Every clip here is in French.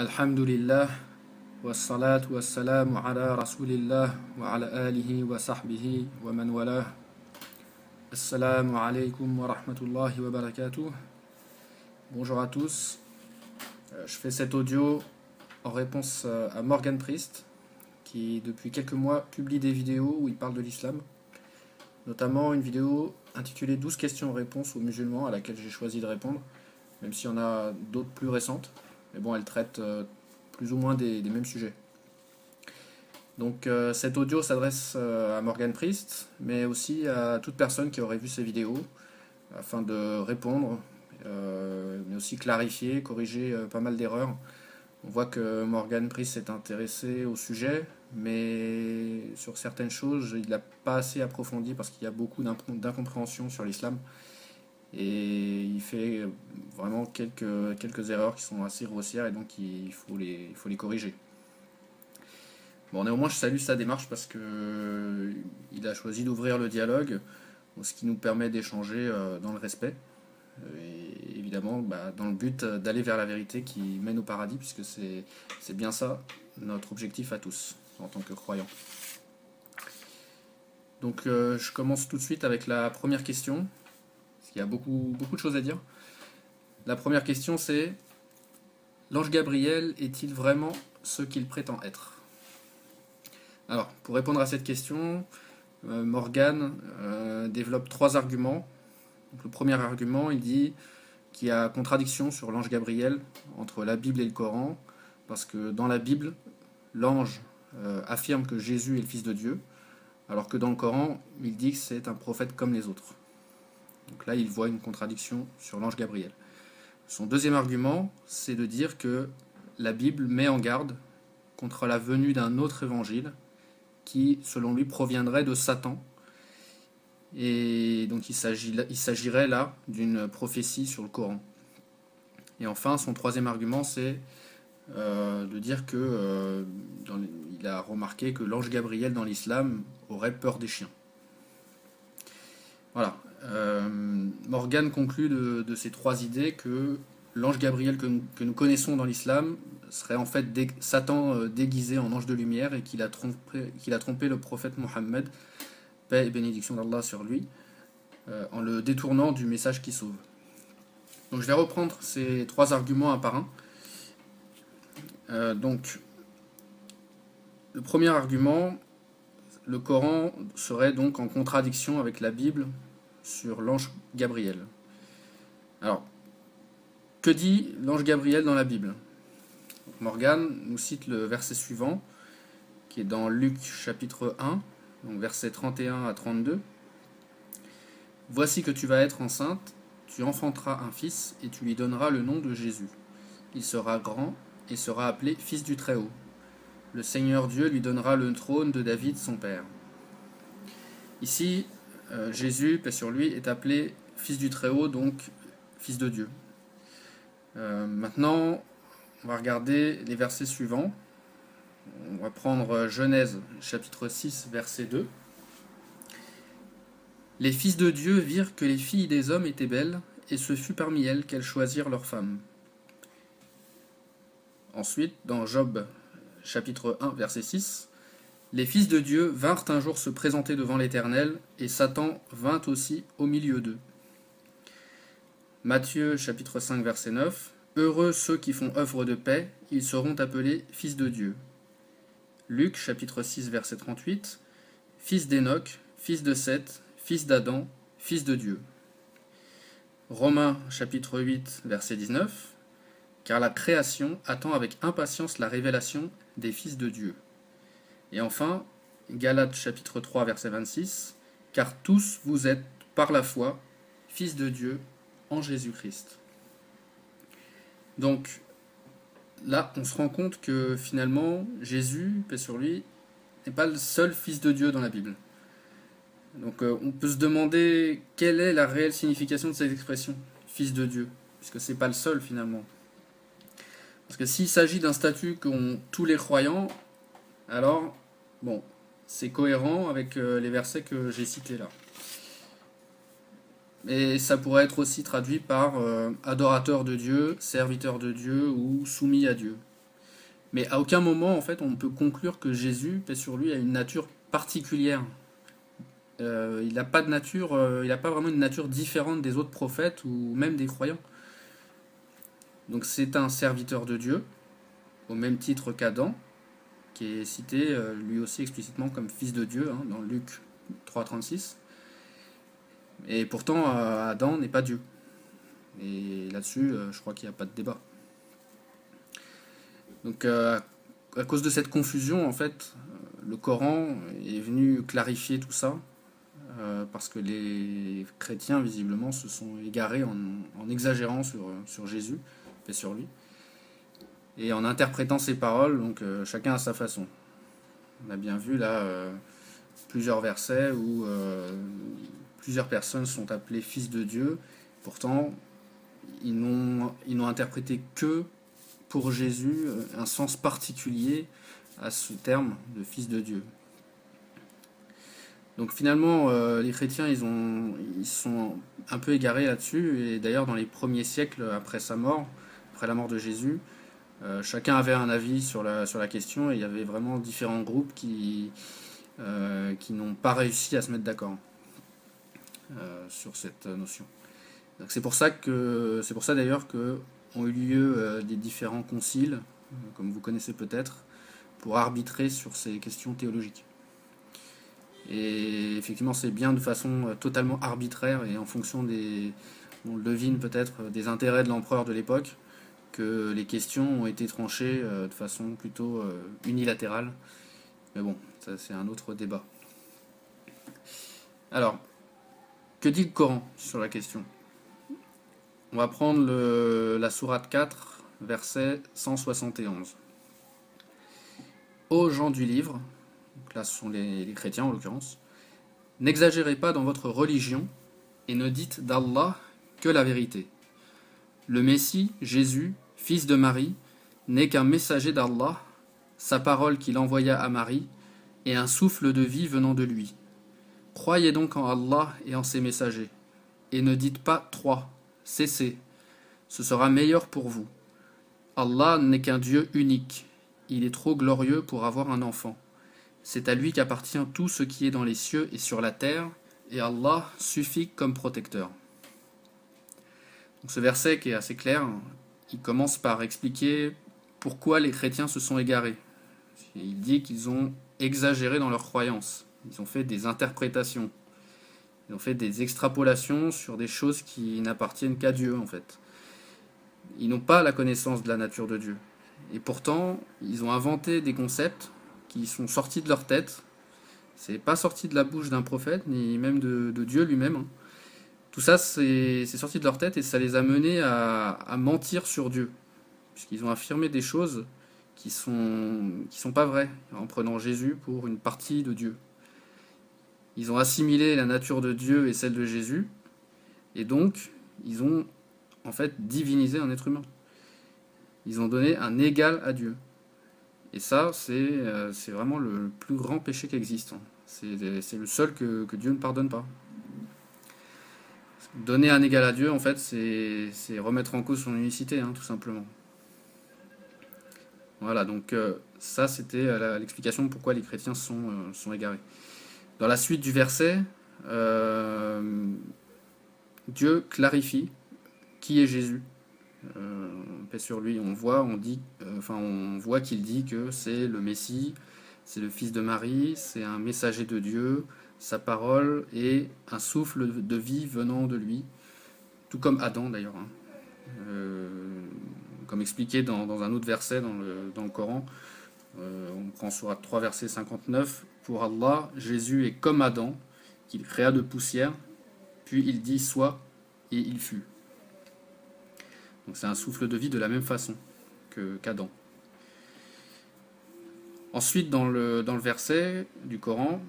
Alhamdulillah, wassalatu wassalamu ala rasulillah wa ala alihi wa sahbihi wa man walah. Assalamu alaikum wa rahmatullahi wa barakatuh. Bonjour à tous. Je fais cet audio en réponse à Morgan Priest, qui depuis quelques mois publie des vidéos où il parle de l'islam, notamment une vidéo intitulée 12 questions-réponses aux musulmans à laquelle j'ai choisi de répondre, même s'il y en a d'autres plus récentes. Mais bon, elle traite plus ou moins des mêmes sujets. Donc cet audio s'adresse à Morgan Priest, mais aussi à toute personne qui aurait vu ces vidéos, afin de répondre, mais aussi clarifier, corriger pas mal d'erreurs. On voit que Morgan Priest s'est intéressé au sujet, mais sur certaines choses, il n'a pas assez approfondi parce qu'il y a beaucoup d'incompréhension sur l'islam. Et il fait vraiment quelques erreurs qui sont assez grossières et donc il faut les corriger. Bon, néanmoins, je salue sa démarche parce que il a choisi d'ouvrir le dialogue, ce qui nous permet d'échanger dans le respect. Et évidemment, dans le but d'aller vers la vérité qui mène au paradis, puisque c'est bien ça notre objectif à tous, en tant que croyants. Donc je commence tout de suite avec la première question. Il y a beaucoup de choses à dire. La première question, c'est: l'ange Gabriel est-il vraiment ce qu'il prétend être? Alors, pour répondre à cette question, Morgan développe 3 arguments. Donc, le premier argument, il dit qu'il y a contradiction sur l'ange Gabriel entre la Bible et le Coran, parce que dans la Bible, l'ange affirme que Jésus est le Fils de Dieu, alors que dans le Coran, il dit que c'est un prophète comme les autres. Donc là, il voit une contradiction sur l'ange Gabriel. Son deuxième argument, c'est de dire que la Bible met en garde contre la venue d'un autre évangile qui, selon lui, proviendrait de Satan. Et donc il s'agirait là d'une prophétie sur le Coran. Et enfin, son troisième argument, c'est de dire que il a remarqué que l'ange Gabriel dans l'islam aurait peur des chiens. Voilà. Morgan conclut de ces 3 idées que l'ange Gabriel que nous connaissons dans l'islam serait en fait Satan déguisé en ange de lumière et qu'il a trompé le prophète Mohammed, paix et bénédiction d'Allah sur lui, en le détournant du message qui sauve. Donc je vais reprendre ces 3 arguments un par un. Donc le premier argument, le Coran serait donc en contradiction avec la Bible sur l'ange Gabriel. Alors, que dit l'ange Gabriel dans la Bible? Morgan nous cite le verset suivant, qui est dans Luc chapitre 1, donc versets 31 à 32. « Voici que tu vas être enceinte, tu enfanteras un fils, et tu lui donneras le nom de Jésus. Il sera grand, et sera appelé Fils du Très-Haut. Le Seigneur Dieu lui donnera le trône de David, son père. » Ici, Jésus, paix sur lui, est appelé Fils du Très-Haut, donc Fils de Dieu. Maintenant, on va regarder les versets suivants. On va prendre Genèse, chapitre 6, verset 2. « Les fils de Dieu virent que les filles des hommes étaient belles, et ce fut parmi elles qu'elles choisirent leurs femmes. » Ensuite, dans Job, chapitre 1, verset 6, « Les fils de Dieu vinrent un jour se présenter devant l'Éternel, et Satan vint aussi au milieu d'eux. » Matthieu, chapitre 5, verset 9, « Heureux ceux qui font œuvre de paix, ils seront appelés fils de Dieu. » Luc, chapitre 6, verset 38, « Fils d'Enoch, fils de Seth, fils d'Adam, fils de Dieu. » Romains, chapitre 8, verset 19, « Car la création attend avec impatience la révélation des fils de Dieu. » Et enfin, Galates chapitre 3, verset 26, « Car tous vous êtes, par la foi, fils de Dieu en Jésus-Christ. » Donc, là, on se rend compte que finalement, Jésus, paix sur lui, n'est pas le seul fils de Dieu dans la Bible. Donc, on peut se demander quelle est la réelle signification de cette expression, fils de Dieu, puisque c'est pas le seul finalement. Parce que s'il s'agit d'un statut qu'ont tous les croyants, alors, bon, c'est cohérent avec les versets que j'ai cités là. Et ça pourrait être aussi traduit par adorateur de Dieu, serviteur de Dieu ou soumis à Dieu. Mais à aucun moment, en fait, on peut conclure que Jésus, paix sur lui, a une nature particulière. Il n'a pas de nature, il n'a pas vraiment une nature différente des autres prophètes ou même des croyants. Donc c'est un serviteur de Dieu, au même titre qu'Adam, qui est cité lui aussi explicitement comme fils de Dieu hein, dans Luc 3,36. Et pourtant, Adam n'est pas Dieu. Et là-dessus, je crois qu'il n'y a pas de débat. Donc à cause de cette confusion, en fait, le Coran est venu clarifier tout ça, parce que les chrétiens, visiblement, se sont égarés en exagérant sur Jésus, et sur lui, et en interprétant ses paroles, donc chacun à sa façon. On a bien vu là plusieurs versets où plusieurs personnes sont appelées fils de Dieu, pourtant ils n'ont interprété que pour Jésus un sens particulier à ce terme de fils de Dieu. Donc finalement, les chrétiens, ils sont un peu égarés là-dessus, et d'ailleurs dans les premiers siècles après sa mort, après la mort de Jésus, chacun avait un avis sur la question, et il y avait vraiment différents groupes qui n'ont pas réussi à se mettre d'accord sur cette notion. C'est pour ça d'ailleurs que ont eu lieu des différents conciles, comme vous connaissez peut-être, pour arbitrer sur ces questions théologiques. Et effectivement, c'est bien de façon totalement arbitraire et en fonction on le devine peut-être, des intérêts de l'empereur de l'époque, que les questions ont été tranchées de façon plutôt unilatérale. Mais bon, ça c'est un autre débat. Alors, que dit le Coran sur la question? On va prendre la sourate 4, verset 171. Ô gens du livre, donc là ce sont les chrétiens en l'occurrence, n'exagérez pas dans votre religion et ne dites d'Allah que la vérité. Le Messie, Jésus, fils de Marie, n'est qu'un messager d'Allah, sa parole qu'il envoya à Marie, et un souffle de vie venant de lui. Croyez donc en Allah et en ses messagers, et ne dites pas trois, cessez, ce sera meilleur pour vous. Allah n'est qu'un Dieu unique, il est trop glorieux pour avoir un enfant. C'est à lui qu'appartient tout ce qui est dans les cieux et sur la terre, et Allah suffit comme protecteur. Donc ce verset qui est assez clair, il commence par expliquer pourquoi les chrétiens se sont égarés. Il dit qu'ils ont exagéré dans leurs croyances, ils ont fait des interprétations, ils ont fait des extrapolations sur des choses qui n'appartiennent qu'à Dieu en fait. Ils n'ont pas la connaissance de la nature de Dieu. Et pourtant, ils ont inventé des concepts qui sont sortis de leur tête. C'est pas sorti de la bouche d'un prophète, ni même de Dieu lui-même. Tout ça, c'est sorti de leur tête et ça les a menés à mentir sur Dieu. Puisqu'ils ont affirmé des choses qui sont pas vraies, en prenant Jésus pour une partie de Dieu. Ils ont assimilé la nature de Dieu et celle de Jésus, et donc, ils ont en fait divinisé un être humain. Ils ont donné un égal à Dieu. Et ça, c'est vraiment le plus grand péché qui existe. C'est le seul que Dieu ne pardonne pas. Donner un égal à Dieu, en fait, c'est remettre en cause son unicité, hein, tout simplement. Voilà, donc ça, c'était l'explication de pourquoi les chrétiens sont égarés. Dans la suite du verset, Dieu clarifie qui est Jésus. Paix sur lui, on voit qu'il dit que c'est le Messie, c'est le fils de Marie, c'est un messager de Dieu, sa parole est un souffle de vie venant de lui, tout comme Adam d'ailleurs, hein. Comme expliqué dans un autre verset dans le Coran, on prend sourate 3 verset 59, pour Allah, Jésus est comme Adam, qu'il créa de poussière, puis il dit soit, et il fut. Donc c'est un souffle de vie de la même façon qu'Adam. Ensuite, dans le verset du Coran,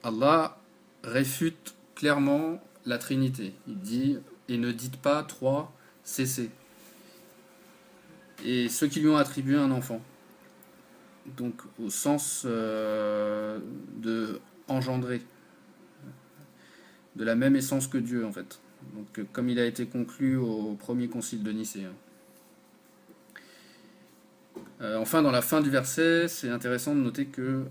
Allah réfute clairement la Trinité. Il dit « Et ne dites pas trois, cessez ». Et ceux qui lui ont attribué un enfant. Donc au sens de engendrer, de la même essence que Dieu en fait. Donc comme il a été conclu au premier concile de Nicée. Enfin, dans la fin du verset, c'est intéressant de noter que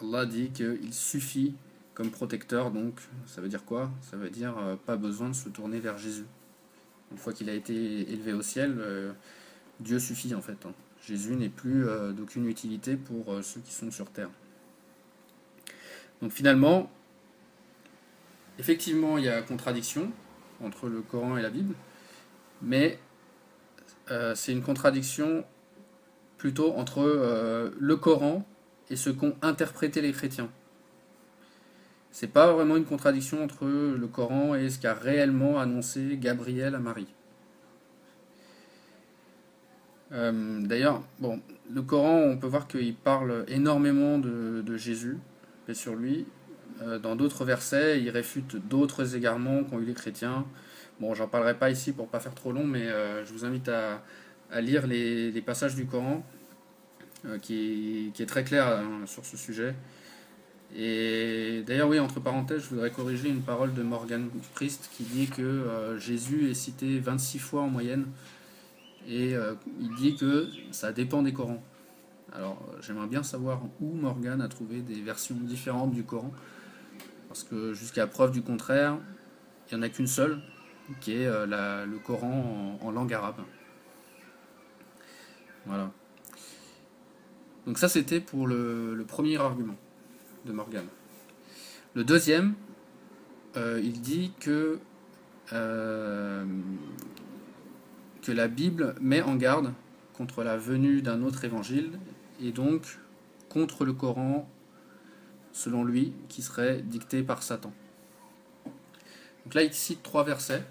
Allah dit qu'il suffit comme protecteur, donc ça veut dire quoi? Ça veut dire pas besoin de se tourner vers Jésus. Une fois qu'il a été élevé au ciel, Dieu suffit en fait, hein. Jésus n'est plus d'aucune utilité pour ceux qui sont sur terre. Donc finalement, effectivement, il y a contradiction entre le Coran et la Bible, mais c'est une contradiction plutôt entre le Coran et ce qu'ont interprété les chrétiens. C'est pas vraiment une contradiction entre le Coran et ce qu'a réellement annoncé Gabriel à Marie. D'ailleurs, bon, le Coran, on peut voir qu'il parle énormément de Jésus, paix sur lui. Dans d'autres versets, il réfute d'autres égarements qu'ont eu les chrétiens. Bon, j'en parlerai pas ici pour pas faire trop long, mais je vous invite à lire les passages du Coran qui est très clair hein, sur ce sujet. Et d'ailleurs, oui, entre parenthèses, je voudrais corriger une parole de Morgan Christ qui dit que Jésus est cité 26 fois en moyenne. Et il dit que ça dépend des Corans. Alors, j'aimerais bien savoir où Morgan a trouvé des versions différentes du Coran. Parce que jusqu'à preuve du contraire, il n'y en a qu'une seule, qui est le Coran en langue arabe. Voilà. Donc ça, c'était pour le premier argument de Morgan. Le deuxième, il dit que la Bible met en garde contre la venue d'un autre évangile et donc contre le Coran, selon lui, qui serait dicté par Satan. Donc là, il cite 3 versets,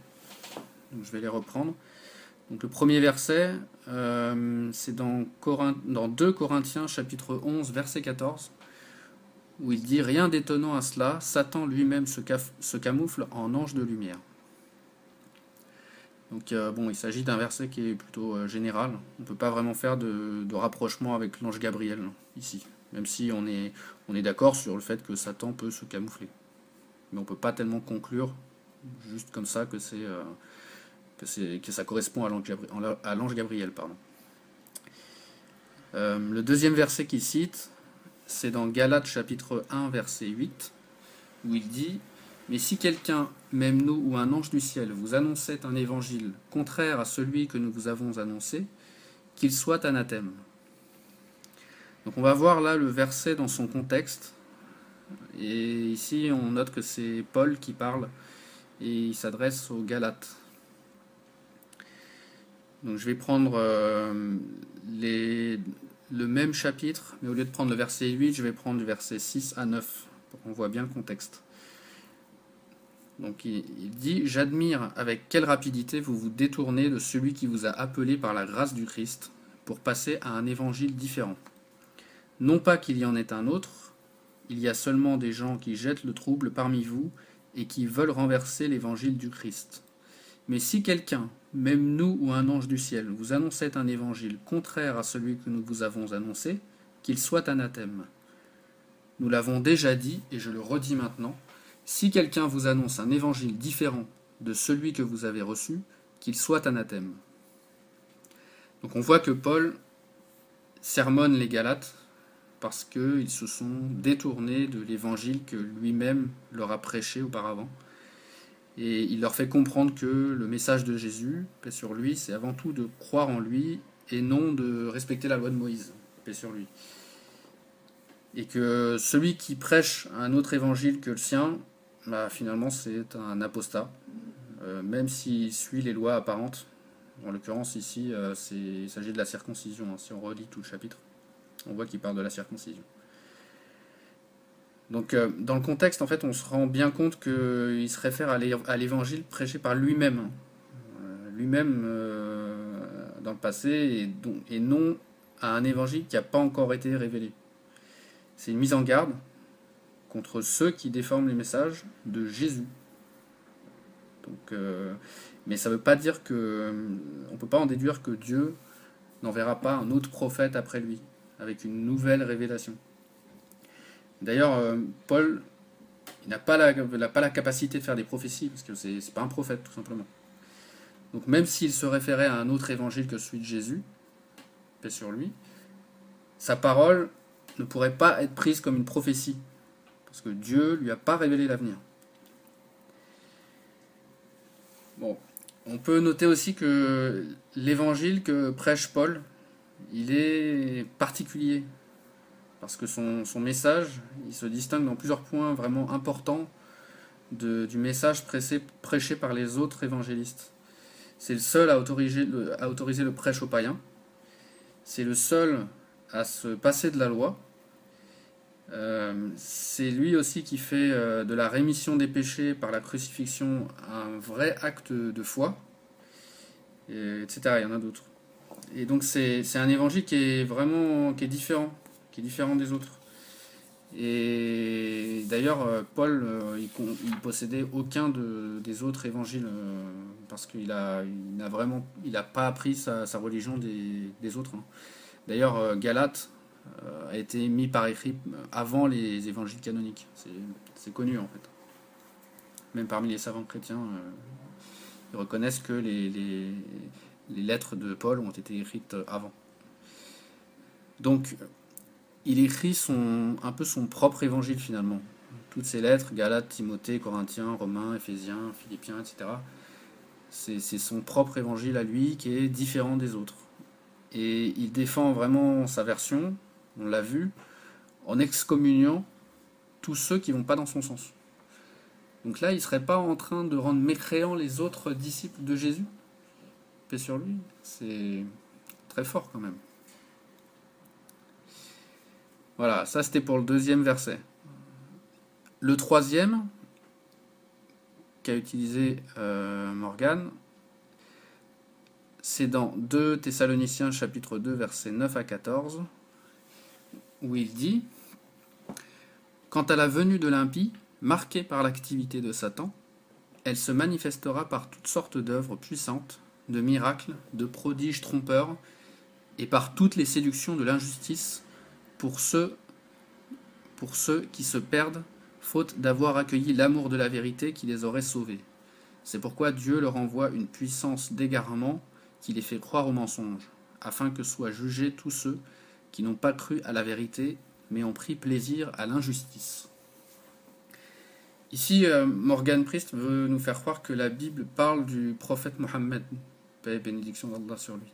donc je vais les reprendre. Donc le premier verset, c'est dans 2 Corinthiens chapitre 11, verset 14, où il dit « Rien d'étonnant à cela, Satan lui-même se camoufle en ange de lumière ». Donc bon, il s'agit d'un verset qui est plutôt général. On ne peut pas vraiment faire de rapprochement avec l'ange Gabriel ici, même si on est d'accord sur le fait que Satan peut se camoufler. Mais on ne peut pas tellement conclure juste comme ça que ça correspond à l'ange Gabriel. Pardon. Le deuxième verset qu'il cite, c'est dans Galates chapitre 1, verset 8, où il dit « Mais si quelqu'un, même nous ou un ange du ciel, vous annonçait un évangile contraire à celui que nous vous avons annoncé, qu'il soit anathème. » Donc on va voir là le verset dans son contexte. Et ici on note que c'est Paul qui parle et il s'adresse aux Galates. Donc je vais prendre le même chapitre, mais au lieu de prendre le verset 8, je vais prendre le verset 6 à 9 pour qu'on voit bien le contexte. Donc il dit « J'admire avec quelle rapidité vous vous détournez de celui qui vous a appelé par la grâce du Christ pour passer à un évangile différent. Non pas qu'il y en ait un autre, il y a seulement des gens qui jettent le trouble parmi vous et qui veulent renverser l'évangile du Christ. Mais si quelqu'un, même nous ou un ange du ciel, vous annonçait un évangile contraire à celui que nous vous avons annoncé, qu'il soit anathème. Nous l'avons déjà dit et je le redis maintenant, si quelqu'un vous annonce un évangile différent de celui que vous avez reçu, qu'il soit anathème. » Donc on voit que Paul sermonne les Galates parce qu'ils se sont détournés de l'évangile que lui-même leur a prêché auparavant. Et il leur fait comprendre que le message de Jésus, paix sur lui, c'est avant tout de croire en lui et non de respecter la loi de Moïse, paix sur lui. Et que celui qui prêche un autre évangile que le sien, finalement c'est un apostat, même s'il suit les lois apparentes. En l'occurrence ici, il s'agit de la circoncision, hein. Si on relit tout le chapitre, on voit qu'il parle de la circoncision. Donc dans le contexte, en fait, on se rend bien compte qu'il se réfère à l'évangile prêché par lui-même. Lui-même dans le passé, et non à un évangile qui n'a pas encore été révélé. C'est une mise en garde contre ceux qui déforment les messages de Jésus. Donc, mais ça ne veut pas dire que... on ne peut pas en déduire que Dieu n'enverra pas un autre prophète après lui, avec une nouvelle révélation. D'ailleurs, Paul, il n'a pas la capacité de faire des prophéties, parce que c'est pas un prophète, tout simplement. Donc même s'il se référait à un autre évangile que celui de Jésus, paix sur lui, sa parole ne pourrait pas être prise comme une prophétie, parce que Dieu lui a pas révélé l'avenir. Bon, on peut noter aussi que l'évangile que prêche Paul, il est particulier, parce que son message, il se distingue dans plusieurs points vraiment importants du message prêché par les autres évangélistes. C'est le seul à autoriser le prêche aux païens, c'est le seul à se passer de la loi, c'est lui aussi qui fait de la rémission des péchés par la crucifixion un vrai acte de foi, etc. Il y en a d'autres. Et donc c'est un évangile qui est différent des autres. Et d'ailleurs, Paul, il possédait aucun des autres évangiles parce qu'il n'a pas appris sa religion des autres, hein. D'ailleurs, Galate a été mis par écrit avant les évangiles canoniques. C'est connu en fait. Même parmi les savants chrétiens, ils reconnaissent que les lettres de Paul ont été écrites avant. Donc, il écrit un peu son propre évangile finalement. Toutes ces lettres, Galates, Timothée, Corinthiens, Romains, Éphésiens, Philippiens, etc. C'est son propre évangile à lui qui est différent des autres. Et il défend vraiment sa version, on l'a vu, en excommuniant tous ceux qui ne vont pas dans son sens. Donc là, il ne serait pas en train de rendre mécréants les autres disciples de Jésus. Paix sur lui, c'est très fort quand même. Voilà, ça c'était pour le deuxième verset. Le troisième qu'a utilisé Morgan, c'est dans 2 Thessaloniciens chapitre 2 versets 9 à 14, où il dit « Quant à la venue de l'impie, marquée par l'activité de Satan, elle se manifestera par toutes sortes d'œuvres puissantes, de miracles, de prodiges trompeurs, et par toutes les séductions de l'injustice pour ceux qui se perdent, faute d'avoir accueilli l'amour de la vérité qui les aurait sauvés. C'est pourquoi Dieu leur envoie une puissance d'égarement qui les fait croire au mensonge, afin que soient jugés tous ceux qui n'ont pas cru à la vérité, mais ont pris plaisir à l'injustice. » Ici, Morgan Priest veut nous faire croire que la Bible parle du prophète Mohammed, paix et bénédiction d'Allah sur lui.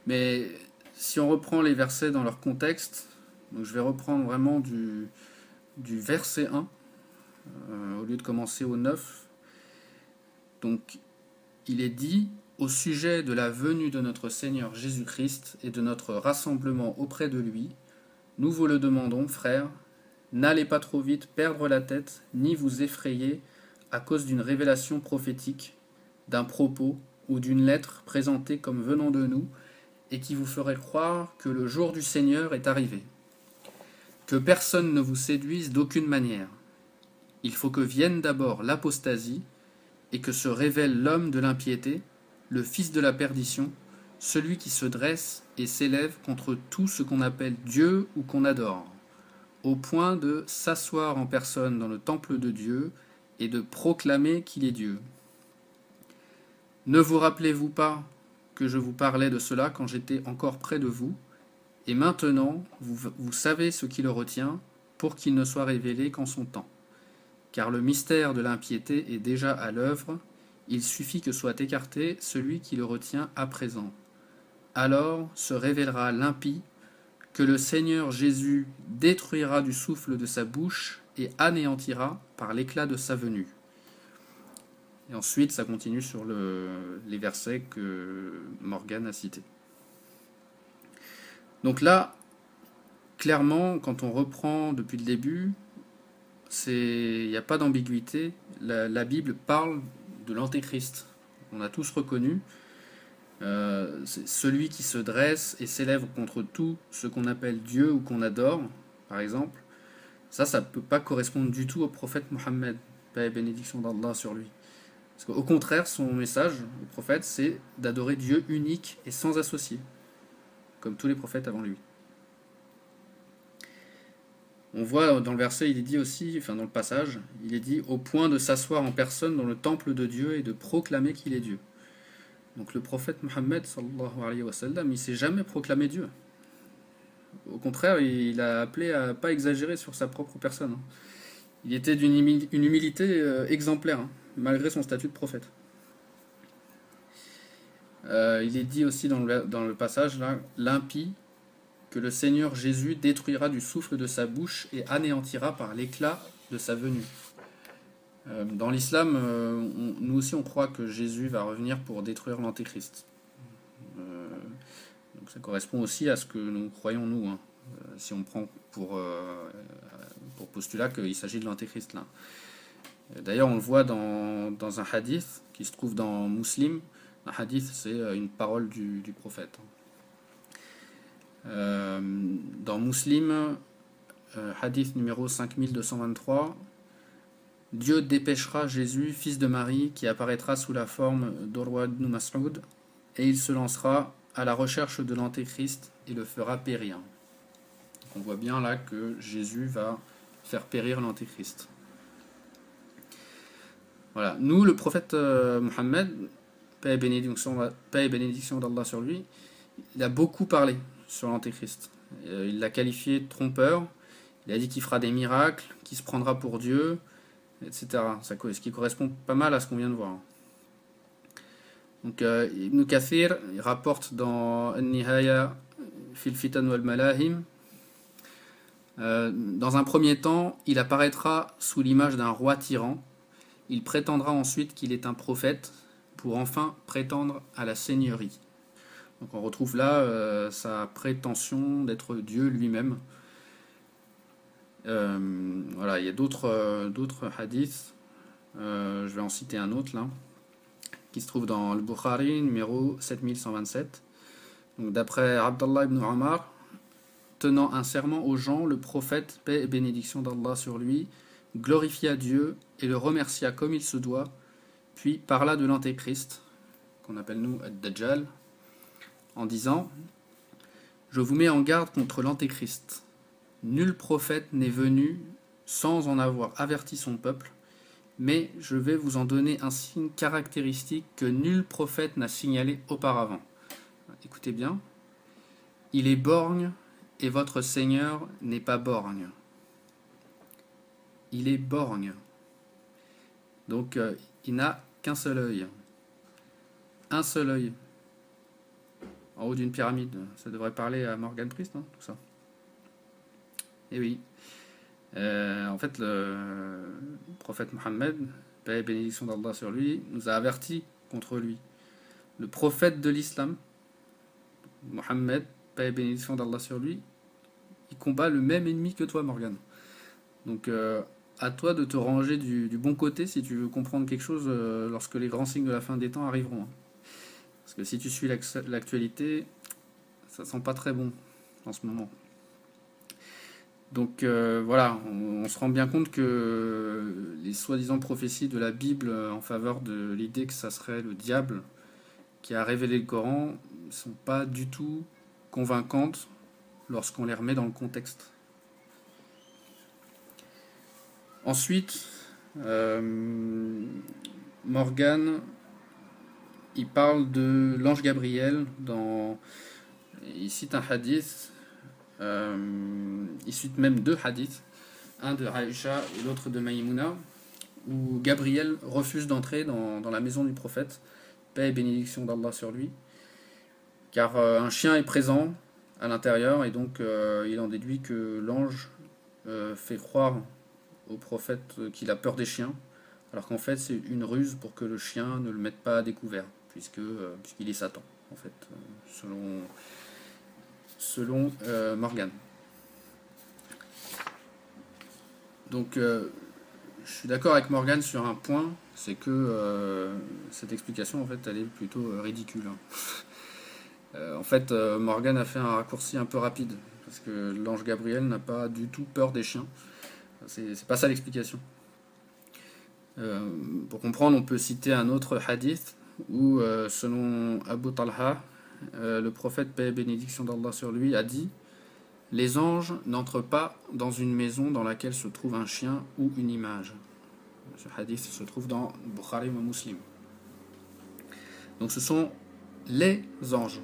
Mais si on reprend les versets dans leur contexte, donc je vais reprendre vraiment du verset 1, au lieu de commencer au 9. Donc, il est dit « Au sujet de la venue de notre Seigneur Jésus-Christ et de notre rassemblement auprès de lui, nous vous le demandons, frères, n'allez pas trop vite perdre la tête, ni vous effrayer à cause d'une révélation prophétique, d'un propos ou d'une lettre présentée comme venant de nous, et qui vous ferait croire que le jour du Seigneur est arrivé. Que personne ne vous séduise d'aucune manière. Il faut que vienne d'abord l'apostasie, et que se révèle l'homme de l'impiété, le fils de la perdition, celui qui se dresse et s'élève contre tout ce qu'on appelle Dieu ou qu'on adore, au point de s'asseoir en personne dans le temple de Dieu et de proclamer qu'il est Dieu. Ne vous rappelez-vous pas que je vous parlais de cela quand j'étais encore près de vous, et maintenant vous savez ce qui le retient, pour qu'il ne soit révélé qu'en son temps. Car le mystère de l'impiété est déjà à l'œuvre, il suffit que soit écarté celui qui le retient à présent. Alors se révélera l'impie, que le Seigneur Jésus détruira du souffle de sa bouche et anéantira par l'éclat de sa venue. » Et ensuite, ça continue sur les versets que Morgan a cités. Donc là, clairement, quand on reprend depuis le début, il n'y a pas d'ambiguïté. La Bible parle de l'Antéchrist. On a tous reconnu. C'est celui qui se dresse et s'élève contre tout ce qu'on appelle Dieu ou qu'on adore, par exemple. Ça ne peut pas correspondre du tout au prophète Mohammed, paix et bénédiction d'Allah sur lui. Parce qu'au contraire, son message, au prophète, c'est d'adorer Dieu unique et sans associé, comme tous les prophètes avant lui. On voit dans le verset, il est dit aussi, enfin dans le passage, il est dit au point de s'asseoir en personne dans le temple de Dieu et de proclamer qu'il est Dieu. Donc le prophète Mohammed sallallahu alayhi wa sallam, il s'est jamais proclamé Dieu. Au contraire, il a appelé à pas exagérer sur sa propre personne. Il était d'une humilité exemplaire, malgré son statut de prophète. Il est dit aussi dans le passage là, l'impie, que le Seigneur Jésus détruira du souffle de sa bouche et anéantira par l'éclat de sa venue. Dans l'islam, nous aussi on croit que Jésus va revenir pour détruire l'antéchrist. Donc ça correspond aussi à ce que nous croyons nous, si on prend pour postulat qu'il s'agit de l'antéchrist là. D'ailleurs on le voit dans un hadith qui se trouve dans Muslim. Un hadith, c'est une parole du prophète. Dans Muslim, hadith numéro 5223, Dieu dépêchera Jésus, fils de Marie, qui apparaîtra sous la forme d'Urwa ibn Mas'ud, et il se lancera à la recherche de l'antéchrist et le fera périr. Donc on voit bien là que Jésus va faire périr l'antéchrist. Voilà. Nous, le prophète Mohammed, paix et bénédiction d'Allah sur lui, il a beaucoup parlé sur l'antéchrist. Il l'a qualifié de trompeur, il a dit qu'il fera des miracles, qu'il se prendra pour Dieu, etc. Ce qui correspond pas mal à ce qu'on vient de voir. Donc Ibn Kathir il rapporte dans An-Nihaya fil Fitan wal Malahim, dans un premier temps, il apparaîtra sous l'image d'un roi tyran. Il prétendra ensuite qu'il est un prophète, pour enfin prétendre à la seigneurie. Donc on retrouve là sa prétention d'être Dieu lui-même. Voilà, il y a d'autres hadiths. Je vais en citer un autre là, qui se trouve dans le Bukhari, numéro 7127. Donc d'après Abdallah ibn Omar, tenant un serment aux gens, le prophète, paix et bénédiction d'Allah sur lui, glorifia Dieu et le remercia comme il se doit, puis parla de l'antéchrist, qu'on appelle nous Ad-Dajjal, en disant « Je vous mets en garde contre l'antéchrist. Nul prophète n'est venu sans en avoir averti son peuple, mais je vais vous en donner un signe caractéristique que nul prophète n'a signalé auparavant. » Écoutez bien. « Il est borgne et votre Seigneur n'est pas borgne. » Il est borgne. Donc, il n'a qu'un seul œil. Un seul œil. En haut d'une pyramide. Ça devrait parler à Morgan Priest, tout ça. Et oui. En fait, le prophète Mohammed, paix et bénédiction d'Allah sur lui, nous a avertis contre lui. Le prophète de l'islam, Mohammed, paix et bénédiction d'Allah sur lui, il combat le même ennemi que toi, Morgan. Donc, à toi de te ranger du bon côté si tu veux comprendre quelque chose lorsque les grands signes de la fin des temps arriveront. Parce que si tu suis l'actualité, ça sent pas très bon en ce moment. Donc voilà, on se rend bien compte que les soi-disant prophéties de la Bible en faveur de l'idée que ça serait le diable qui a révélé le Coran ne sont pas du tout convaincantes lorsqu'on les remet dans le contexte. Ensuite, Morgan, il parle de l'ange Gabriel, il cite un hadith, il cite même deux hadiths, un de Aïcha et l'autre de Maïmouna, où Gabriel refuse d'entrer dans la maison du prophète, paix et bénédiction d'Allah sur lui, car un chien est présent à l'intérieur, et donc il en déduit que l'ange fait croire au prophète qu'il a peur des chiens, alors qu'en fait c'est une ruse pour que le chien ne le mette pas à découvert, puisqu'il est Satan, en fait, selon Morgan. Donc je suis d'accord avec Morgan sur un point, c'est que cette explication en fait elle est plutôt ridicule. En fait Morgan a fait un raccourci un peu rapide, parce que l'ange Gabriel n'a pas du tout peur des chiens. C'est pas ça l'explication. Pour comprendre, on peut citer un autre hadith où, selon Abu Talha, le prophète, paix et bénédiction d'Allah sur lui, a dit « Les anges n'entrent pas dans une maison dans laquelle se trouve un chien ou une image. » Ce hadith se trouve dans Bukhari ou Muslim. Donc ce sont les anges.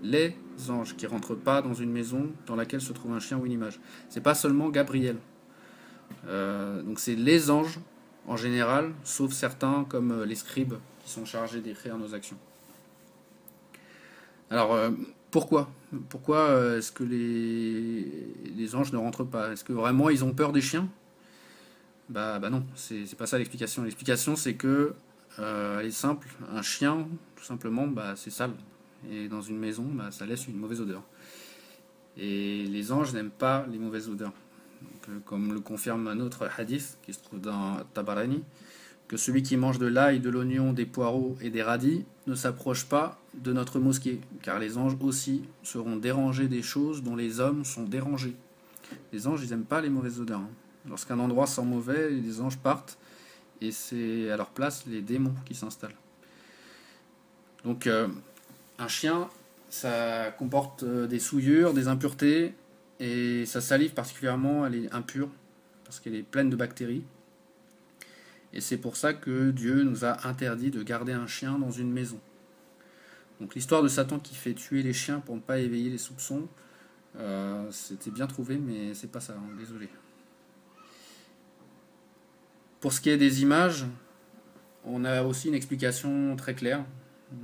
Les anges qui ne rentrent pas dans une maison dans laquelle se trouve un chien ou une image. C'est pas seulement Gabriel. Donc c'est les anges en général, sauf certains comme les scribes qui sont chargés d'écrire nos actions. Alors pourquoi est-ce que les anges ne rentrent pas? Est-ce que vraiment ils ont peur des chiens? Bah non, c'est pas ça l'explication. L'explication c'est que elle est simple. Un chien, tout simplement, c'est sale. Et dans une maison, ça laisse une mauvaise odeur. Et les anges n'aiment pas les mauvaises odeurs. Donc, comme le confirme un autre hadith qui se trouve dans Tabarani, que celui qui mange de l'ail, de l'oignon, des poireaux et des radis ne s'approche pas de notre mosquée, car les anges aussi seront dérangés des choses dont les hommes sont dérangés. Les anges, ils n'aiment pas les mauvaises odeurs. Lorsqu'un endroit sent mauvais, les anges partent, et c'est à leur place les démons qui s'installent. Donc un chien, ça comporte des souillures, des impuretés, et sa salive particulièrement, elle est impure, parce qu'elle est pleine de bactéries. Et c'est pour ça que Dieu nous a interdit de garder un chien dans une maison. Donc l'histoire de Satan qui fait tuer les chiens pour ne pas éveiller les soupçons, c'était bien trouvé, mais c'est pas ça, désolé. Pour ce qui est des images, on a aussi une explication très claire.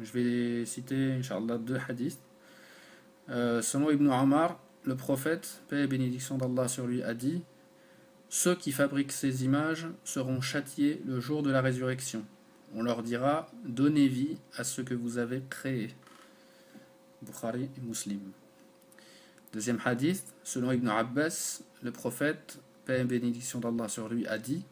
Je vais citer, Inch'Allah, 2 hadiths. Selon Ibn Omar, le prophète, paix et bénédiction d'Allah sur lui, a dit: ceux qui fabriquent ces images seront châtiés le jour de la résurrection. On leur dira: donnez vie à ce que vous avez créé. Bukhari et Muslim. Deuxième hadith, selon Ibn Abbas, le prophète, paix et bénédiction d'Allah sur lui, a dit: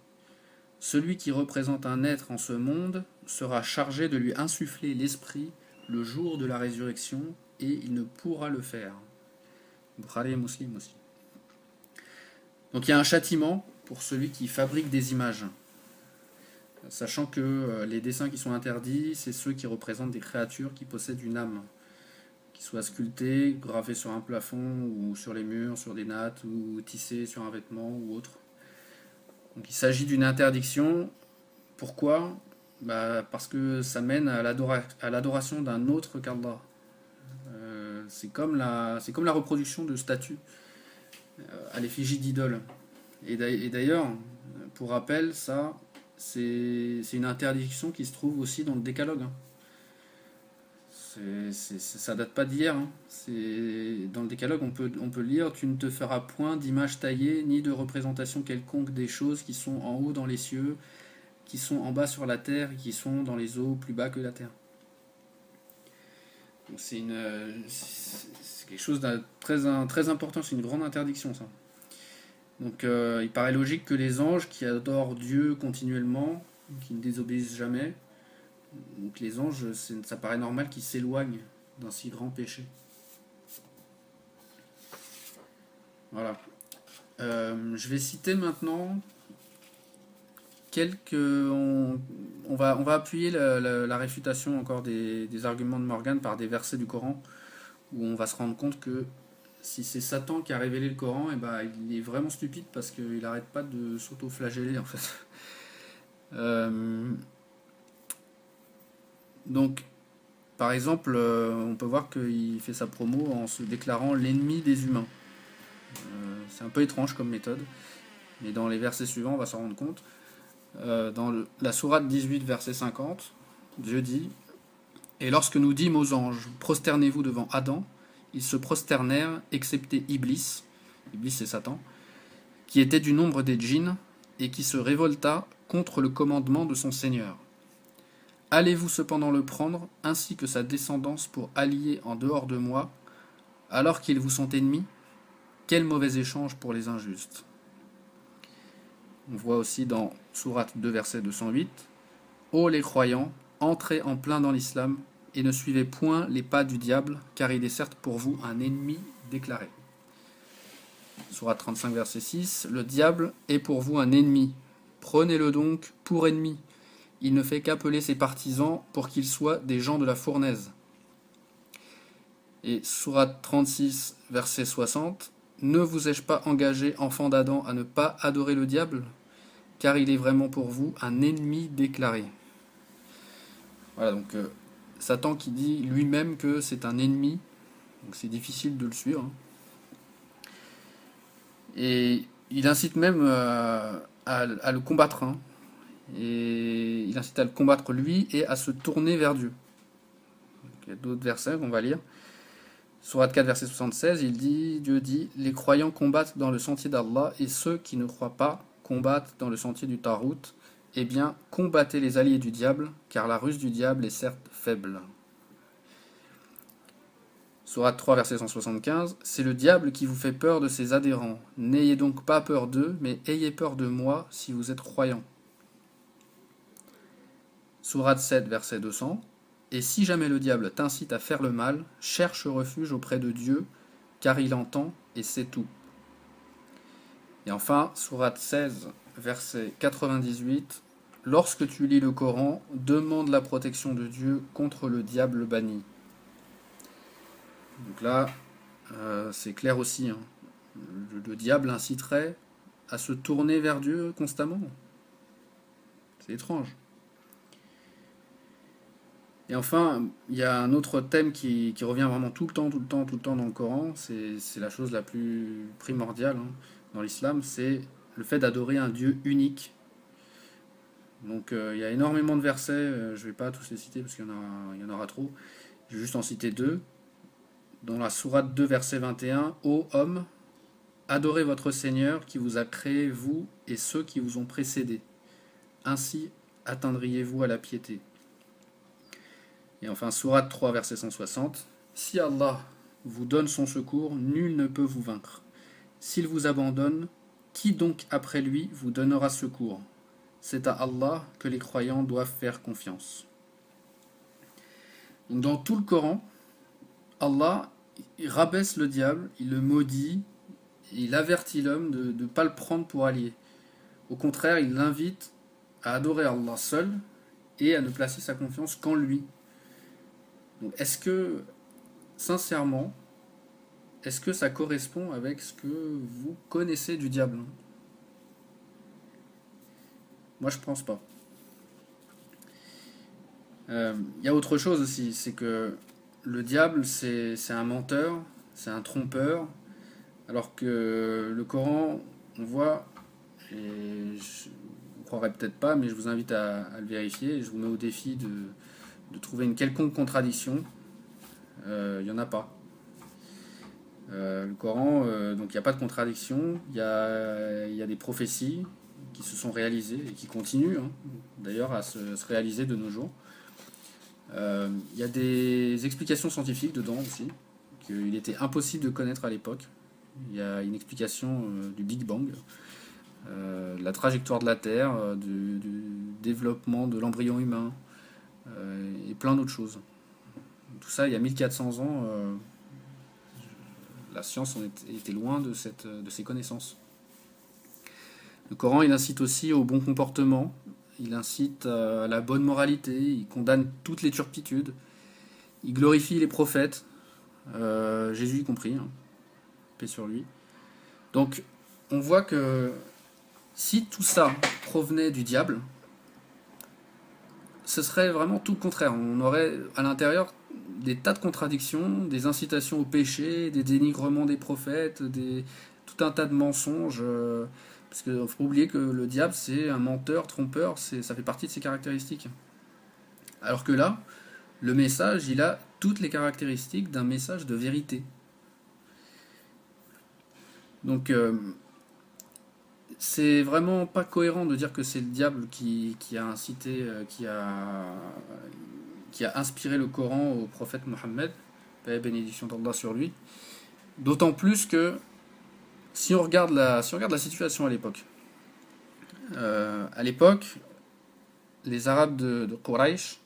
celui qui représente un être en ce monde sera chargé de lui insuffler l'esprit le jour de la résurrection, et il ne pourra le faire. Bukhari et Muslim aussi. Donc il y a un châtiment pour celui qui fabrique des images. Sachant que les dessins qui sont interdits, c'est ceux qui représentent des créatures qui possèdent une âme, qui soient sculptées, gravées sur un plafond, ou sur les murs, sur des nattes, ou tissées sur un vêtement, ou autre. Donc il s'agit d'une interdiction. Pourquoi? Parce que ça mène à l'adoration d'un autre qu'Allah. C'est comme la reproduction de statues à l'effigie d'idoles. Et d'ailleurs, pour rappel, ça, c'est une interdiction qui se trouve aussi dans le Décalogue. Ça date pas d'hier. Dans le Décalogue, on peut lire: tu ne te feras point d'image taillée, ni de représentation quelconque des choses qui sont en haut dans les cieux, qui sont en bas sur la terre, et qui sont dans les eaux plus bas que la terre. Donc c'est quelque chose de très important, c'est une grande interdiction, ça. Donc il paraît logique que les anges qui adorent Dieu continuellement, qui ne désobéissent jamais, donc les anges, ça paraît normal qu'ils s'éloignent d'un si grand péché. Voilà. Je vais citer maintenant on va appuyer la réfutation encore des arguments de Morgan par des versets du Coran, où on va se rendre compte que si c'est Satan qui a révélé le Coran, il est vraiment stupide, parce qu'il n'arrête pas de s'auto-flageller en fait. Donc, par exemple, on peut voir qu'il fait sa promo en se déclarant l'ennemi des humains. C'est un peu étrange comme méthode, mais dans les versets suivants, on va s'en rendre compte. Dans la sourate 18, verset 50, Dieu dit: et lorsque nous dîmes aux anges, prosternez-vous devant Adam, ils se prosternèrent, excepté Iblis, Iblis c'est Satan, qui était du nombre des djinns, et qui se révolta contre le commandement de son Seigneur. Allez-vous cependant le prendre, ainsi que sa descendance, pour allier en dehors de moi, alors qu'ils vous sont ennemis? Quel mauvais échange pour les injustes. On voit aussi dans Sourate 2, verset 208: ô les croyants, entrez en plein dans l'islam, et ne suivez point les pas du diable, car il est certes pour vous un ennemi déclaré. Sourate 35, verset 6: le diable est pour vous un ennemi, prenez-le donc pour ennemi. Il ne fait qu'appeler ses partisans pour qu'ils soient des gens de la fournaise. Et Sourate 36, verset 60: ne vous ai-je pas engagé, enfants d'Adam, à ne pas adorer le diable, car il est vraiment pour vous un ennemi déclaré. Voilà, donc Satan qui dit lui-même que c'est un ennemi, donc c'est difficile de le suivre. Et il incite même à le combattre, hein. Et il incite à le combattre lui et à se tourner vers Dieu. Donc, il y a d'autres versets qu'on va lire. Sourate 4, verset 76, Dieu dit, les croyants combattent dans le sentier d'Allah et ceux qui ne croient pas combattent dans le sentier du Tarout. Eh bien, combattez les alliés du diable, car la ruse du diable est certes faible. Sourate 3, verset 175, c'est le diable qui vous fait peur de ses adhérents. N'ayez donc pas peur d'eux, mais ayez peur de moi si vous êtes croyants. Sourate 7, verset 200, et si jamais le diable t'incite à faire le mal, cherche refuge auprès de Dieu, car il entend et sait tout. Et enfin, sourate 16, verset 98, lorsque tu lis le Coran, demande la protection de Dieu contre le diable banni. Donc là, c'est clair aussi, hein. Le diable inciterait à se tourner vers Dieu constamment. C'est étrange. Et enfin, il y a un autre thème qui revient vraiment tout le temps dans le Coran, c'est la chose la plus primordiale, hein, dans l'islam, c'est le fait d'adorer un Dieu unique. Donc il y a énormément de versets, je ne vais pas tous les citer parce qu'il y en aura trop, je vais juste en citer deux. Dans la sourate 2, verset 21, ô homme, adorez votre Seigneur qui vous a créé, vous et ceux qui vous ont précédés. Ainsi atteindriez-vous à la piété. Et enfin, sourate 3, verset 160, si Allah vous donne son secours, nul ne peut vous vaincre. S'il vous abandonne, qui donc après lui vous donnera secours? C'est à Allah que les croyants doivent faire confiance. Donc dans tout le Coran, Allah il rabaisse le diable, il le maudit, il avertit l'homme de ne pas le prendre pour allié. Au contraire, il l'invite à adorer Allah seul et à ne placer sa confiance qu'en lui. Donc est-ce que, sincèrement, est-ce que ça correspond avec ce que vous connaissez du diable? Moi, je pense pas. Y a autre chose aussi, c'est que le diable, c'est un menteur, c'est un trompeur, alors que le Coran, on voit, et vous ne croirez peut-être pas, mais je vous invite à le vérifier, et je vous mets au défi de trouver une quelconque contradiction. Il n'y en a pas. Le Coran, donc il n'y a pas de contradiction, il y a des prophéties qui se sont réalisées et qui continuent, hein, d'ailleurs à se réaliser de nos jours. Il y a des explications scientifiques dedans aussi, qu'il était impossible de connaître à l'époque. Il y a une explication du Big Bang, de la trajectoire de la Terre, du développement de l'embryon humain, et plein d'autres choses. Tout ça, il y a 1400 ans, la science était loin de ces connaissances. Le Coran, il incite aussi au bon comportement, il incite à la bonne moralité, il condamne toutes les turpitudes, il glorifie les prophètes, Jésus y compris, hein, paix sur lui. Donc, on voit que si tout ça provenait du diable, ce serait vraiment tout le contraire. On aurait à l'intérieur des tas de contradictions, des incitations au péché, des dénigrements des prophètes, tout un tas de mensonges. Parce qu'il ne faut pas oublier que le diable, c'est un menteur, trompeur, ça fait partie de ses caractéristiques. Alors que là, le message, il a toutes les caractéristiques d'un message de vérité. Donc, c'est vraiment pas cohérent de dire que c'est le diable qui a incité, qui a inspiré le Coran au prophète Mohammed, paix et bénédiction d'Allah sur lui. D'autant plus que si on regarde la situation à l'époque, les Arabes de Quraysh,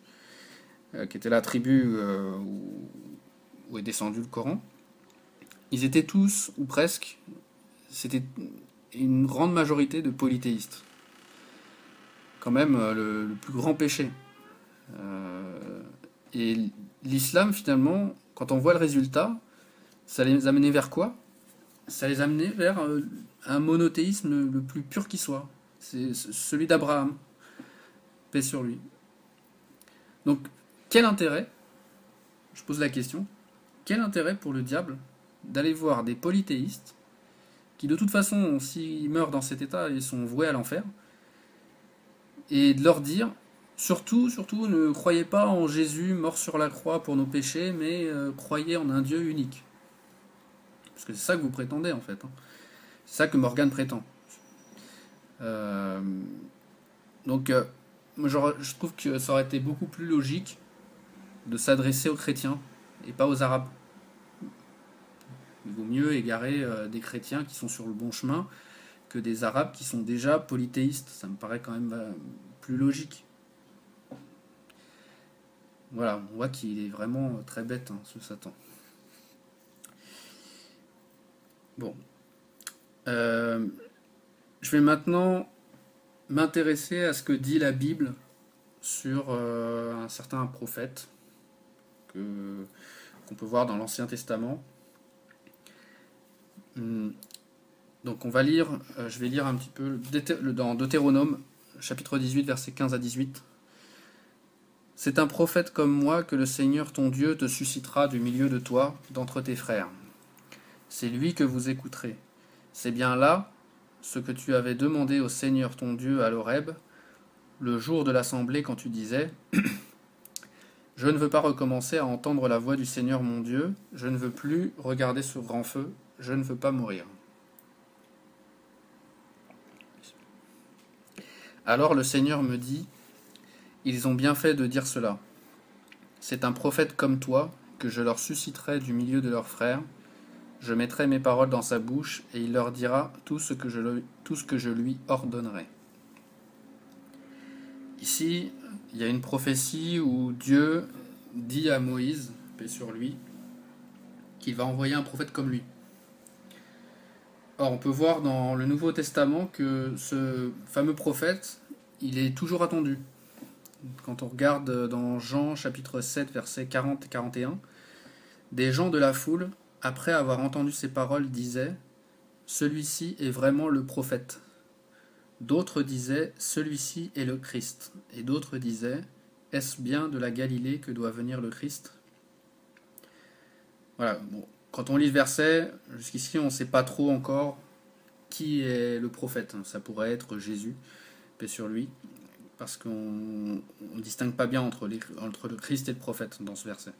qui était la tribu où est descendu le Coran, ils étaient tous, ou presque, c'était une grande majorité de polythéistes. Quand même le plus grand péché. Et l'islam, finalement, quand on voit le résultat, ça les amenait vers quoi? Ça les amenait vers un monothéisme le plus pur qui soit. C'est celui d'Abraham. Paix sur lui. Donc, quel intérêt je pose la question, quel intérêt pour le diable d'aller voir des polythéistes qui de toute façon, s'ils meurent dans cet état, ils sont voués à l'enfer, et de leur dire, surtout, ne croyez pas en Jésus mort sur la croix pour nos péchés, mais croyez en un Dieu unique. Parce que c'est ça que vous prétendez en fait. Hein. C'est ça que Morgan prétend. Donc, je trouve que ça aurait été beaucoup plus logique de s'adresser aux chrétiens et pas aux arabes. Il vaut mieux égarer des chrétiens qui sont sur le bon chemin que des arabes qui sont déjà polythéistes. Ça me paraît quand même plus logique. Voilà, on voit qu'il est vraiment très bête, hein, ce Satan. Bon. Je vais maintenant m'intéresser à ce que dit la Bible sur un certain prophète qu'on peut voir dans l'Ancien Testament. Donc on va lire, je vais lire un petit peu dans Deutéronome, chapitre 18, versets 15 à 18. C'est un prophète comme moi que le Seigneur ton Dieu te suscitera du milieu de toi, d'entre tes frères. C'est lui que vous écouterez. C'est bien là ce que tu avais demandé au Seigneur ton Dieu à l'Horeb, le jour de l'assemblée, quand tu disais « Je ne veux pas recommencer à entendre la voix du Seigneur mon Dieu, je ne veux plus regarder ce grand feu, je ne veux pas mourir. » Alors le Seigneur me dit « Ils ont bien fait de dire cela. C'est un prophète comme toi que je leur susciterai du milieu de leurs frères. Je mettrai mes paroles dans sa bouche et il leur dira tout ce que je lui ordonnerai. » Ici, il y a une prophétie où Dieu dit à Moïse, paix sur lui, qu'il va envoyer un prophète comme lui. Or, on peut voir dans le Nouveau Testament que ce fameux prophète, il est toujours attendu. Quand on regarde dans Jean chapitre 7, versets 40 et 41, des gens de la foule, après avoir entendu ces paroles, disaient « Celui-ci est vraiment le prophète ». D'autres disaient « Celui-ci est le Christ ». Et d'autres disaient « Est-ce bien de la Galilée que doit venir le Christ ?» Voilà, bon. Quand on lit le verset, jusqu'ici on ne sait pas trop encore qui est le prophète. Ça pourrait être Jésus, paix sur lui, parce qu'on ne distingue pas bien entre le Christ et le prophète dans ce verset.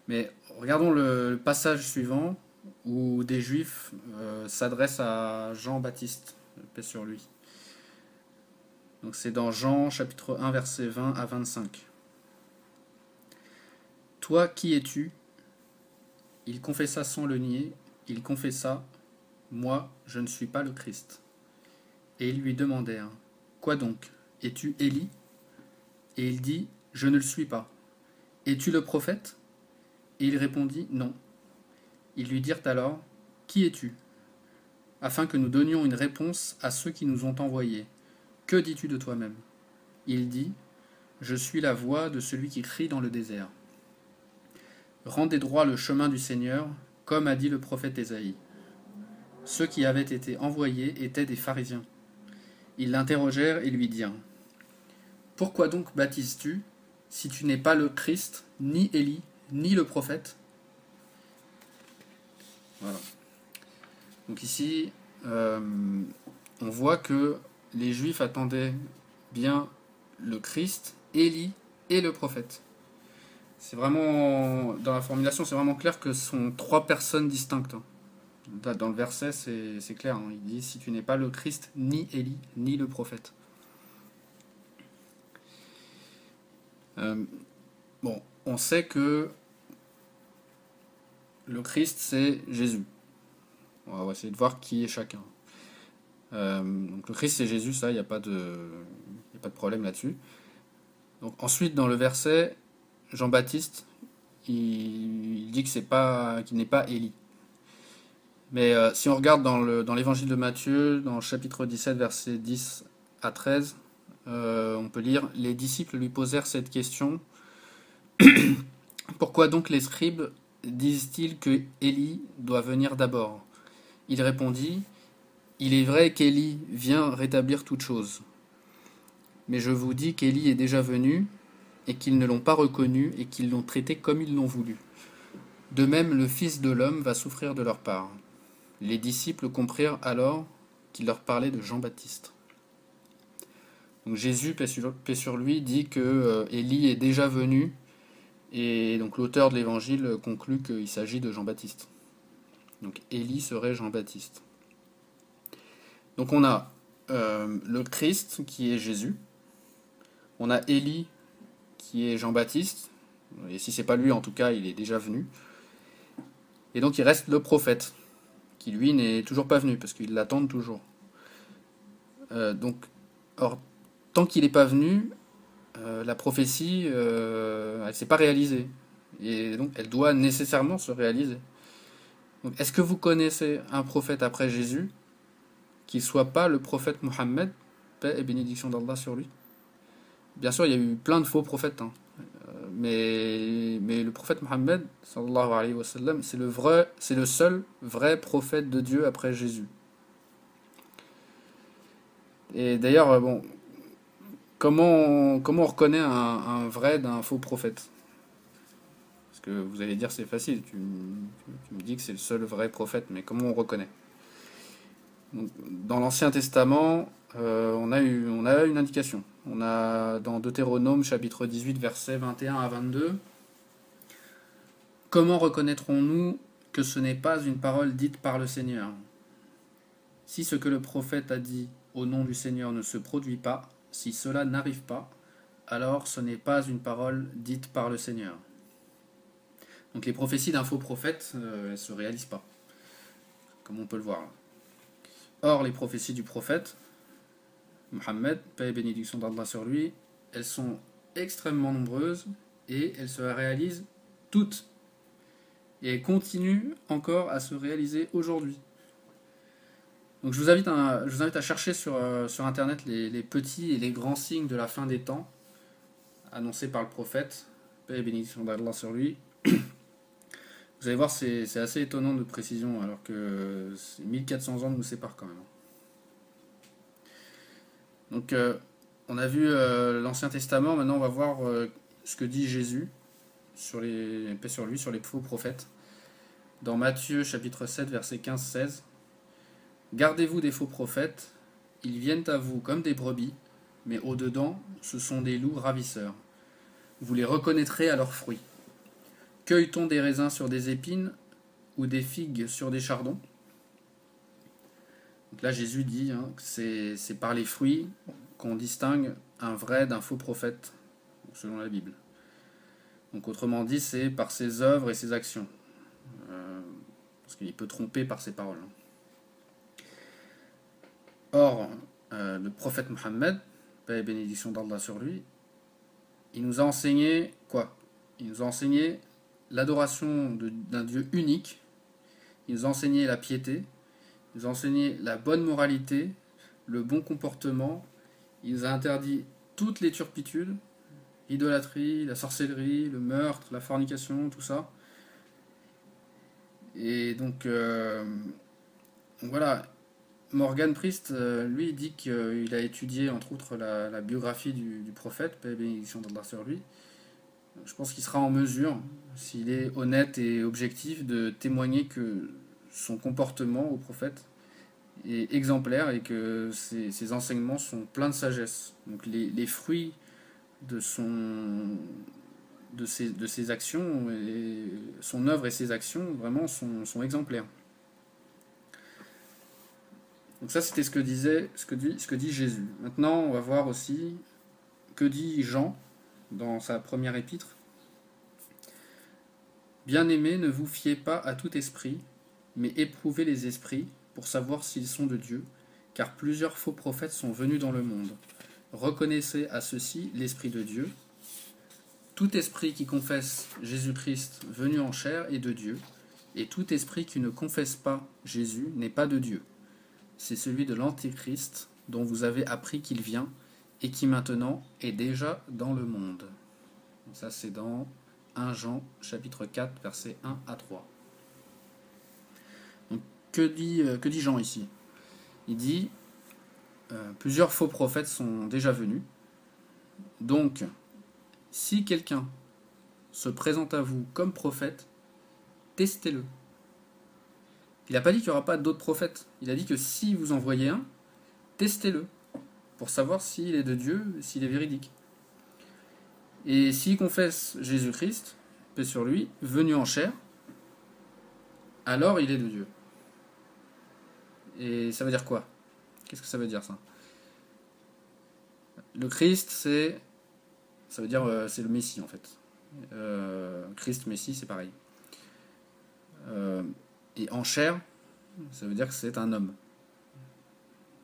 Mais regardons le passage suivant où des Juifs s'adressent à Jean-Baptiste, paix sur lui. Donc c'est dans Jean chapitre 1, versets 20 à 25. « Toi, qui es-tu ? » Il confessa sans le nier, il confessa « Moi, je ne suis pas le Christ. » Et ils lui demandèrent « Quoi donc ? Es-tu Élie ? » Et il dit « Je ne le suis pas. » « Es-tu le prophète ? » Et il répondit « Non. » Ils lui dirent alors « Qui es-tu ? » Afin que nous donnions une réponse à ceux qui nous ont envoyés. « Que dis-tu de toi-même ? » Il dit « Je suis la voix de celui qui crie dans le désert. Rendez droit le chemin du Seigneur, comme a dit le prophète Ésaïe. » Ceux qui avaient été envoyés étaient des pharisiens. Ils l'interrogèrent et lui dirent « Pourquoi donc baptises-tu, si tu n'es pas le Christ, ni Élie, ni le prophète ?» Voilà. Donc ici, on voit que les Juifs attendaient bien le Christ, Élie et le prophète. C'est vraiment, dans la formulation, c'est vraiment clair que ce sont trois personnes distinctes. Là, dans le verset, c'est clair. Hein. Il dit « Si tu n'es pas le Christ, ni Élie, ni le prophète. » Bon, on sait que le Christ, c'est Jésus. On va essayer de voir qui est chacun. Donc le Christ, c'est Jésus, ça, il n'y a pas de problème là-dessus. Donc ensuite, dans le verset, Jean-Baptiste, il dit qu'il n'est pas Élie. Mais si on regarde dans l'évangile de Matthieu, dans le chapitre 17, versets 10 à 13, on peut lire « Les disciples lui posèrent cette question. Pourquoi donc les scribes disent-ils que Élie doit venir d'abord ? Il répondit « Il est vrai qu'Élie vient rétablir toute chose. Mais je vous dis qu'Élie est déjà venu, et qu'ils ne l'ont pas reconnu, et qu'ils l'ont traité comme ils l'ont voulu. » De même, le Fils de l'homme va souffrir de leur part. Les disciples comprirent alors qu'il leur parlait de Jean-Baptiste. Donc Jésus, paix sur lui, dit que Élie est déjà venu, et donc l'auteur de l'évangile conclut qu'il s'agit de Jean-Baptiste. Donc Élie serait Jean-Baptiste. Donc on a le Christ qui est Jésus, on a Élie qui est Jean-Baptiste, et si c'est pas lui en tout cas il est déjà venu, et donc il reste le prophète, qui lui n'est toujours pas venu, parce qu'ils l'attendent toujours. Or, tant qu'il n'est pas venu, la prophétie, elle ne s'est pas réalisée. Et donc, elle doit nécessairement se réaliser. Donc, est-ce que vous connaissez un prophète après Jésus qui ne soit pas le prophète Mohammed, paix et bénédiction d'Allah sur lui? Bien sûr, il y a eu plein de faux prophètes, hein. Mais le prophète Mohammed, sallallahu alayhi wa sallam, c'est le seul vrai prophète de Dieu après Jésus. Et d'ailleurs, bon, comment on reconnaît un vrai d'un faux prophète? Parce que vous allez dire c'est facile, tu me dis que c'est le seul vrai prophète, mais comment on reconnaît? Donc, dans l'Ancien Testament, on a une indication. On a dans Deutéronome chapitre 18 versets 21 à 22. Comment reconnaîtrons-nous que ce n'est pas une parole dite par le Seigneur? Si ce que le prophète a dit au nom du Seigneur ne se produit pas, si cela n'arrive pas, alors ce n'est pas une parole dite par le Seigneur. Donc les prophéties d'un faux prophète ne se réalisent pas, comme on peut le voir là. Or, les prophéties du prophète, Mohammed, paix et bénédiction d'Allah sur lui, elles sont extrêmement nombreuses et elles se réalisent toutes. Et elles continuent encore à se réaliser aujourd'hui. Donc je vous invite à chercher sur Internet les petits et les grands signes de la fin des temps, annoncés par le prophète, paix et bénédiction d'Allah sur lui. Vous allez voir, c'est assez étonnant de précision, alors que 1400 ans nous séparent quand même. Donc, on a vu l'Ancien Testament, maintenant on va voir ce que dit Jésus, paix sur lui, sur les faux prophètes. Dans Matthieu chapitre 7, versets 15-16. Gardez-vous des faux prophètes, ils viennent à vous comme des brebis, mais au-dedans, ce sont des loups ravisseurs. Vous les reconnaîtrez à leurs fruits. Cueille-t-on des raisins sur des épines ou des figues sur des chardons? Donc là, Jésus dit que c'est par les fruits qu'on distingue un vrai d'un faux prophète, selon la Bible. Donc autrement dit, c'est par ses œuvres et ses actions. Parce qu'il peut tromper par ses paroles. Or, le prophète Mohammed, paix et bénédiction d'Allah sur lui, il nous a enseigné quoi? Il nous a enseigné l'adoration d'un Dieu unique, il nous a enseigné la piété, il nous a enseigné la bonne moralité, le bon comportement, il nous a interdit toutes les turpitudes, l'idolâtrie, la sorcellerie, le meurtre, la fornication, tout ça. Et donc voilà, Morgan Priest, lui, dit qu'il a étudié entre autres la biographie du prophète, paix et bénédiction d'Allah sur lui. Je pense qu'il sera en mesure, s'il est honnête et objectif, de témoigner que son comportement au prophète est exemplaire et que ses enseignements sont pleins de sagesse. Donc les fruits de ses actions, et son œuvre et ses actions, vraiment sont exemplaires. Donc ça, c'était ce que dit Jésus. Maintenant, on va voir aussi que dit Jean dans sa première épître. Bien-aimés, ne vous fiez pas à tout esprit, mais éprouvez les esprits pour savoir s'ils sont de Dieu, car plusieurs faux prophètes sont venus dans le monde. Reconnaissez à ceux-ci l'Esprit de Dieu. Tout esprit qui confesse Jésus-Christ venu en chair est de Dieu, et tout esprit qui ne confesse pas Jésus n'est pas de Dieu. C'est celui de l'Antéchrist dont vous avez appris qu'il vient et qui maintenant est déjà dans le monde. Donc ça, c'est dans 1 Jean chapitre 4 versets 1 à 3. Donc, que dit Jean ici? Il dit plusieurs faux prophètes sont déjà venus. Donc, si quelqu'un se présente à vous comme prophète, testez-le. Il n'a pas dit qu'il n'y aura pas d'autres prophètes. Il a dit que si vous en voyez un, testez-le, pour savoir s'il est de Dieu, s'il est véridique. Et s'il confesse Jésus-Christ, paix sur lui, venu en chair, alors il est de Dieu. Et ça veut dire quoi? Qu'est-ce que ça veut dire, ça? Le Christ, ça veut dire c'est le Messie, en fait. Christ, Messie, c'est pareil. Et en chair, ça veut dire que c'est un homme.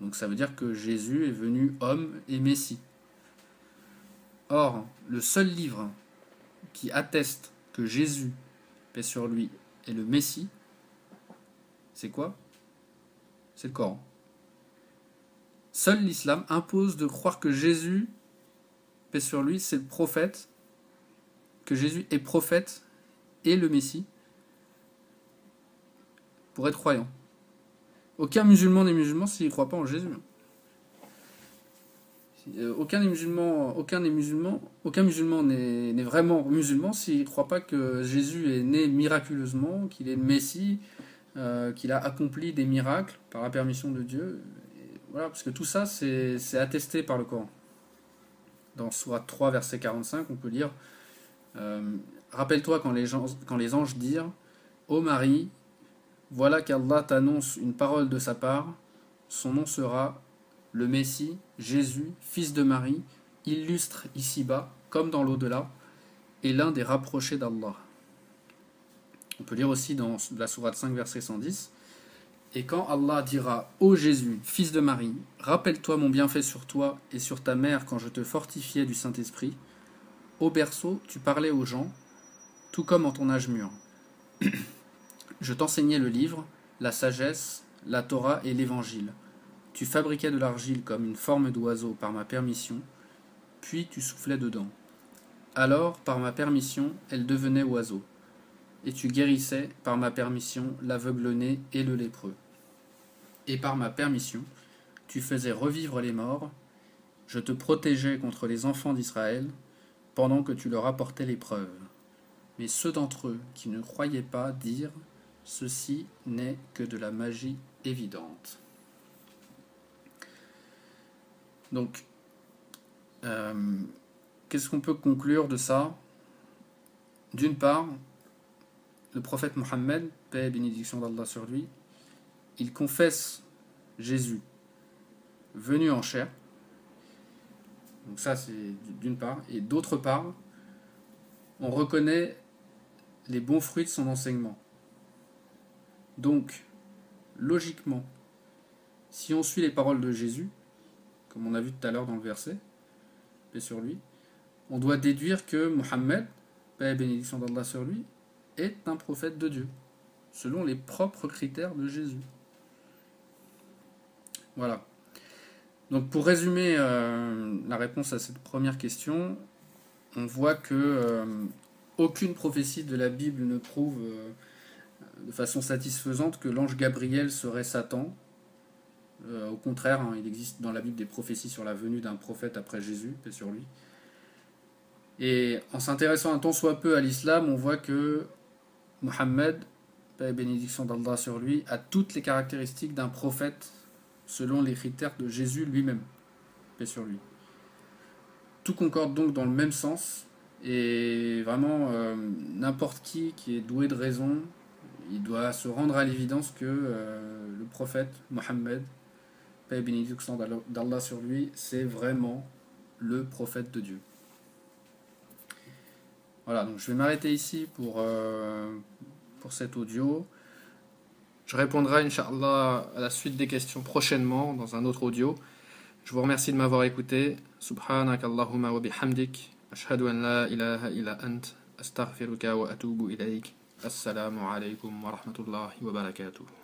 Donc ça veut dire que Jésus est venu homme et Messie. Or, le seul livre qui atteste que Jésus, paix sur lui, est le Messie, c'est quoi? C'est le Coran. Seul l'islam impose de croire que Jésus, paix sur lui, c'est le prophète, que Jésus est prophète et le Messie, pour être croyant. Aucun musulman n'est musulman s'il ne croit pas en Jésus. Aucun musulman n'est vraiment musulman s'il ne croit pas que Jésus est né miraculeusement, qu'il est le Messie, qu'il a accompli des miracles par la permission de Dieu. Et voilà, parce que tout ça, c'est attesté par le Coran. Dans Sourate 3, verset 45, on peut lire rappelle-toi quand les anges dirent ô Marie, voilà qu'Allah t'annonce une parole de sa part, son nom sera le Messie, Jésus, fils de Marie, illustre ici-bas, comme dans l'au-delà, et l'un des rapprochés d'Allah. On peut lire aussi dans la sourate 5, verset 110, et quand Allah dira ô Jésus, fils de Marie, rappelle-toi mon bienfait sur toi et sur ta mère quand je te fortifiais du Saint-Esprit, au berceau tu parlais aux gens, tout comme en ton âge mûr. Je t'enseignais le livre, la sagesse, la Torah et l'évangile. Tu fabriquais de l'argile comme une forme d'oiseau par ma permission, puis tu soufflais dedans. Alors, par ma permission, elle devenait oiseau. Et tu guérissais, par ma permission, l'aveugle-né et le lépreux. Et par ma permission, tu faisais revivre les morts. Je te protégeais contre les enfants d'Israël, pendant que tu leur apportais l'épreuve. Mais ceux d'entre eux qui ne croyaient pas dirent « Ceci n'est que de la magie évidente ». Donc, qu'est-ce qu'on peut conclure de ça? D'une part, le prophète Mohammed, paix et bénédiction d'Allah sur lui, il confesse Jésus venu en chair. Donc ça, c'est d'une part. Et d'autre part, on reconnaît les bons fruits de son enseignement. Donc, logiquement, si on suit les paroles de Jésus, comme on a vu tout à l'heure dans le verset, paix sur lui, on doit déduire que Mohammed, paix et bénédiction d'Allah sur lui, est un prophète de Dieu, selon les propres critères de Jésus. Voilà. Donc pour résumer la réponse à cette première question, on voit que aucune prophétie de la Bible ne prouve de façon satisfaisante que l'ange Gabriel serait Satan. Au contraire, il existe dans la Bible des prophéties sur la venue d'un prophète après Jésus, paix sur lui. Et en s'intéressant un tant soit peu à l'islam, on voit que Mohammed, paix et bénédiction d'Allah sur lui, a toutes les caractéristiques d'un prophète selon les critères de Jésus lui-même, paix sur lui. Tout concorde donc dans le même sens, et vraiment n'importe qui est doué de raison, il doit se rendre à l'évidence que le prophète Mohammed, paix et bénédiction d'Allah sur lui, c'est vraiment le prophète de Dieu. Voilà, donc je vais m'arrêter ici pour cet audio. Je répondrai, Inch'Allah, à la suite des questions prochainement, dans un autre audio. Je vous remercie de m'avoir écouté. Subhanak Allahumma wa bihamdik. Ashhadu an la ilaha illa ant. Astaghfiruka wa atubu ilayk. Assalamu alaikum wa rahmatullahi wa barakatuh.